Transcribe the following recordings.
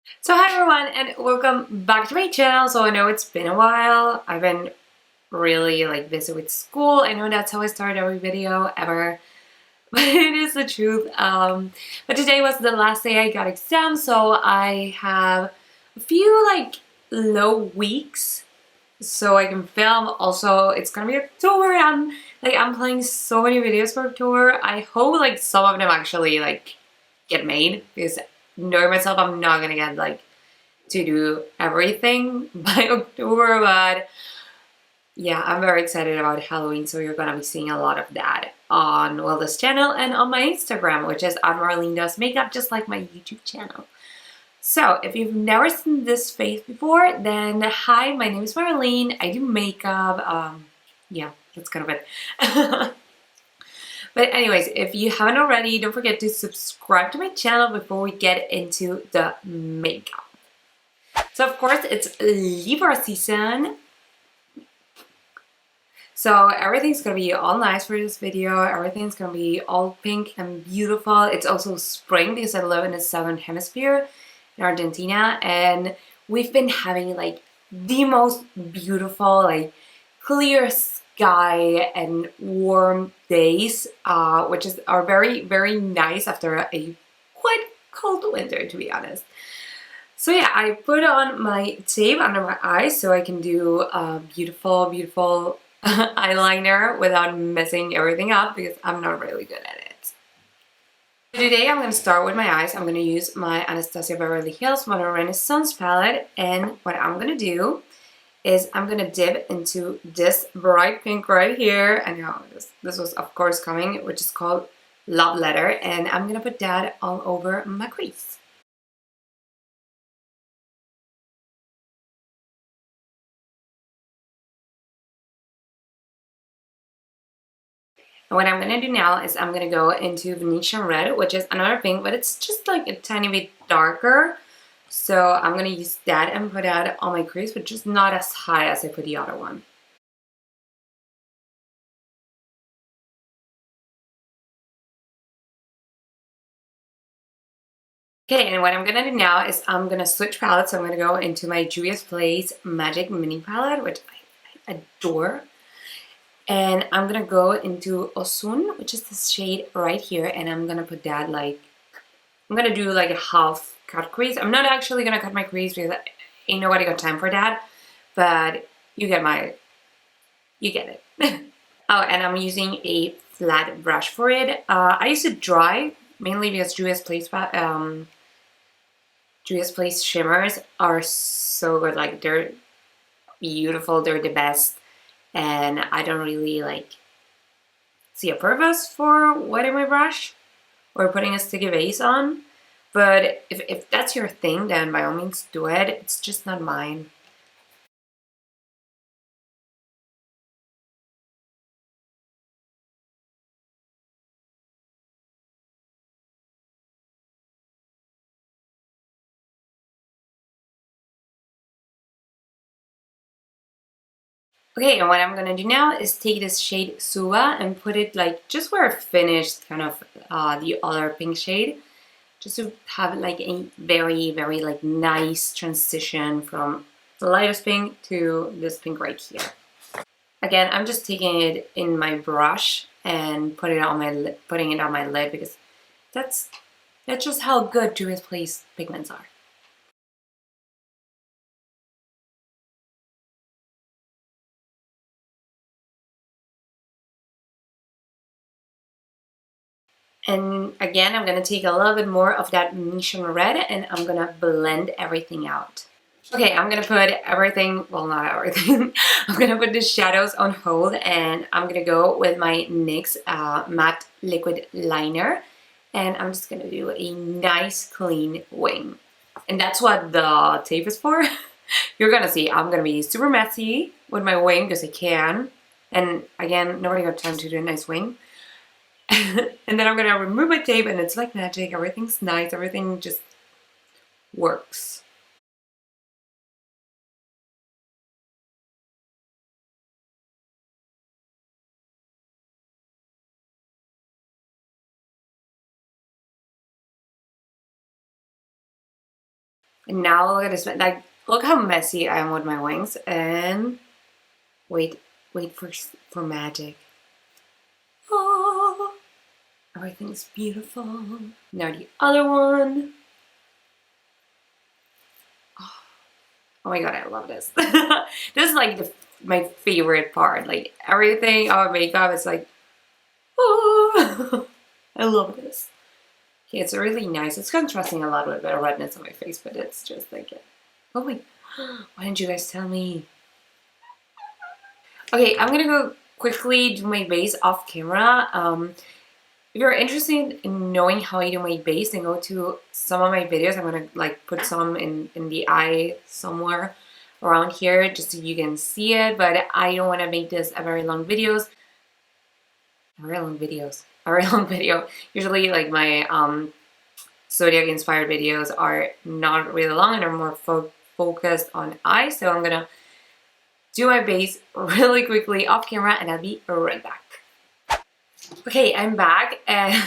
So hi everyone and welcome back to my channel. So I know it's been a while. I've been really busy with school. I know that's how I start every video ever, but it is the truth. But today was the last day I got exams, so I have a few low weeks so I can film. Also, it's gonna be October. I'm planning so many videos for October. I hope some of them actually get made because knowing myself, I'm not gonna get to do everything by October, but yeah, I'm very excited about Halloween, so you're gonna be seeing a lot of that on, well, this channel and on my Instagram, which is at Marlene Does Makeup, just like my YouTube channel. So, if you've never seen this face before, then hi, my name is Marlene. I do makeup. Yeah, that's kind of it. But anyways, if you haven't already, don't forget to subscribe to my channel before we get into the makeup. So of course it's Libra season. So everything's gonna be all nice for this video. Everything's gonna be all pink and beautiful. It's also spring because I live in the southern hemisphere in Argentina, and we've been having the most beautiful, clear sky and warm days, which are very, very nice after a quite cold winter, to be honest. So yeah, I put on my tape under my eyes so I can do a beautiful, beautiful eyeliner without messing everything up because I'm not really good at it. Today I'm going to start with my eyes. I'm going to use my Anastasia Beverly Hills Modern Renaissance palette, and what I'm going to do is I'm going to dip into this bright pink right here. I know this was of course coming, which is called Love Letter, and I'm going to put that all over my crease. And what I'm going to do now is I'm going to go into Venetian Red, which is another pink, but it's just a tiny bit darker. So I'm going to use that and put that on my crease, but just not as high as I put the other one. Okay, and what I'm going to do now is I'm going to switch palettes. So I'm going to go into my Juvia's Place Magic Mini Palette, which I adore. And I'm going to go into Osun, which is this shade right here, and I'm going to put that I'm going to do a half cut crease. I'm not actually going to cut my crease because ain't nobody got time for that, but you get it. Oh, and I'm using a flat brush for it. I use it dry, mainly because Juvia's Place shimmers are so good. They're beautiful, they're the best, and I don't really see a purpose for wetting my brush or putting a sticky base on. But if that's your thing, then by all means do it. It's just not mine. Okay, and what I'm gonna do now is take this shade Suva and put it just where I finished kind of the other pink shade, just to have a very, very nice transition from the lightest pink to this pink right here. Again, I'm just taking it in my brush and putting it on my lid because that's just how good Juvia's Place pigments are. And again, I'm gonna take a little bit more of that Venetian red and I'm gonna blend everything out. Okay, I'm gonna put everything, well, not everything. I'm gonna put the shadows on hold and I'm gonna go with my NYX matte liquid liner, and I'm just gonna do a nice clean wing. And that's what the tape is for. You're gonna see I'm gonna be super messy with my wing because I can. And again, nobody got time to do a nice wing. And then I'm gonna remove my tape and it's like magic. Everything's nice, everything just works. And now look at this, like, look how messy I am with my wings. And wait for magic. Oh, everything's beautiful. Now the other one. Oh my god, I love this. This is like my favorite part. Like everything about makeup is like, oh, I love this. Okay, it's really nice. It's contrasting a lot with the redness on my face, but it's just like it. Oh wait, why didn't you guys tell me? Okay, I'm gonna go quickly do my base off camera. If you're interested in knowing how I do my base, then go to some of my videos. I'm gonna like put some in the eye somewhere around here just so you can see it. But I don't want to make this a very long videos. A very long video. Usually, like my Zodiac inspired videos are not really long and are more focused on eyes. So I'm gonna do my base really quickly off camera, and I'll be right back. Okay, I'm back, and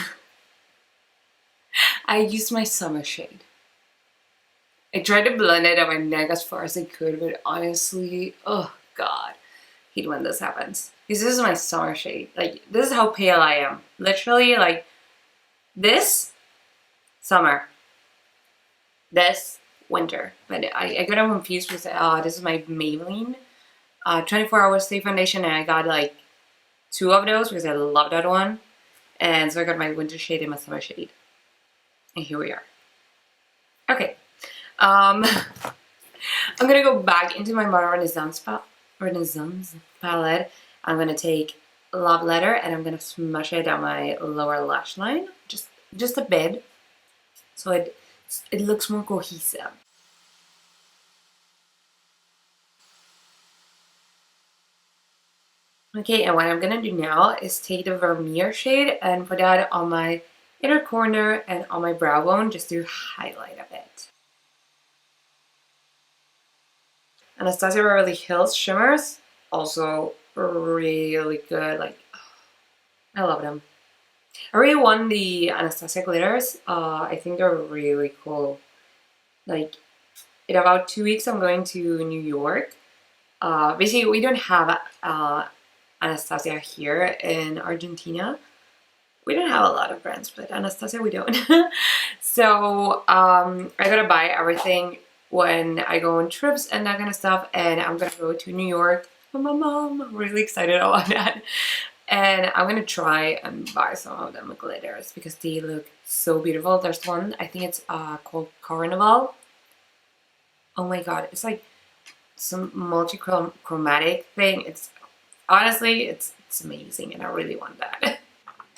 I used my summer shade. I tried to blend it on my neck as far as I could, but honestly, oh god, I hate when this happens. This is my summer shade. Like, this is how pale I am. Literally, like, this, summer. This, winter. But I got confused with, this is my Maybelline 24 Hour Stay Foundation, and I got, like, 2 of those because I love that one. And so I got my winter shade and my summer shade. And here we are. Okay. I'm gonna go back into my Modern Renaissance palette. I'm gonna take Love Letter and I'm gonna smush it on my lower lash line, just a bit, so it looks more cohesive. Okay, and what I'm gonna do now is take the Vermeer shade and put that on my inner corner and on my brow bone just to highlight a bit. Anastasia Beverly Hills shimmers, also really good. Like, I love them. I really want the Anastasia glitters. I think they're really cool. Like, in about 2 weeks, I'm going to New York. Basically, we don't have Anastasia here in Argentina. We don't have a lot of brands, but Anastasia we don't. So I gotta buy everything when I go on trips and that kind of stuff, and I'm gonna go to New York with my mom. I'm really excited about that. And I'm gonna try and buy some of them glitters because they look so beautiful. There's one, I think it's called Carnival. Oh my god, it's like some multi-chromatic thing. It's honestly, it's amazing, and I really want that.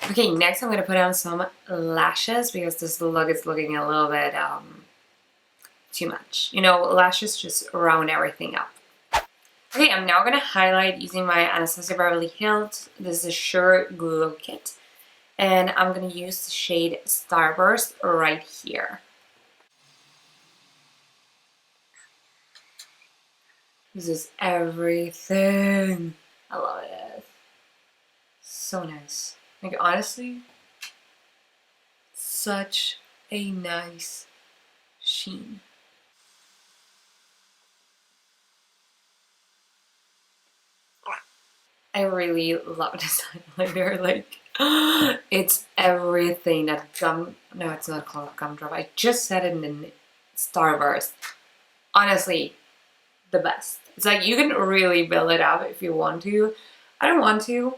Okay, next I'm gonna put on some lashes because this look is looking a little bit too much. You know, lashes just round everything up. Okay, I'm now gonna highlight using my Anastasia Beverly Hills. This is a Sure Glow Kit. And I'm gonna use the shade Starburst right here. This is everything. I love it. So nice. Like, honestly, such a nice sheen. I really love this highlighter. Like, it's everything. That gum, no, it's not called gumdrop. I just said it in Starburst. Honestly, the best. It's like you can really build it up if you want to. I don't want to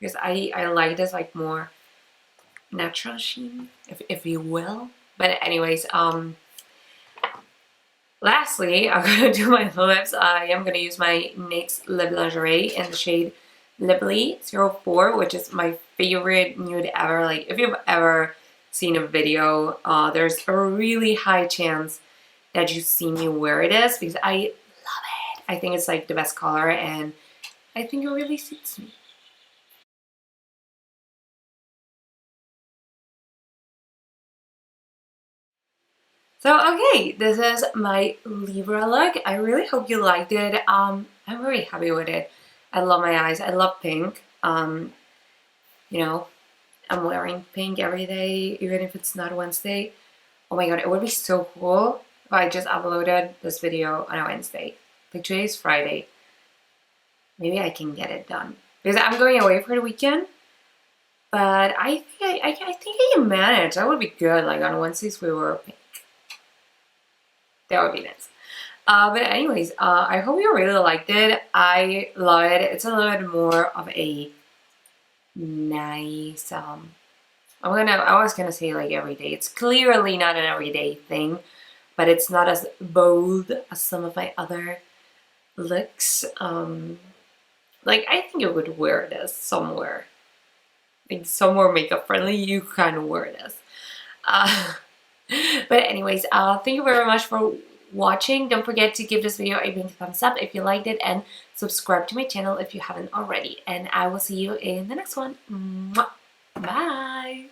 because I like this like more natural sheen, if you will. But anyways, lastly, I'm gonna do my lips. I am gonna use my NYX Lip Lingerie in the shade Libly 04, which is my favorite nude ever. Like, if you've ever seen a video, there's a really high chance that you've seen me wear this because I love it. I think it's like the best color, and I think it really suits me. So okay, this is my Libra look. I really hope you liked it. I'm very happy with it. I love my eyes. I love pink. You know, I'm wearing pink every day, even if it's not Wednesday. Oh my god, it would be so cool. but I just uploaded this video on a Wednesday. Like today is Friday. Maybe I can get it done because I'm going away for the weekend. But I think I think I can manage. That would be good. Like on Wednesdays we were pink. That would be nice. But anyways, I hope you really liked it. I love it. It's a little bit more of a nice. I was gonna say like everyday. It's clearly not an everyday thing, but it's not as bold as some of my other looks. Like I think you would wear this somewhere. Like somewhere makeup friendly, you can wear this. But anyways, thank you very much for watching. Don't forget to give this video a big thumbs up if you liked it, and subscribe to my channel if you haven't already. And I will see you in the next one. Mwah. Bye!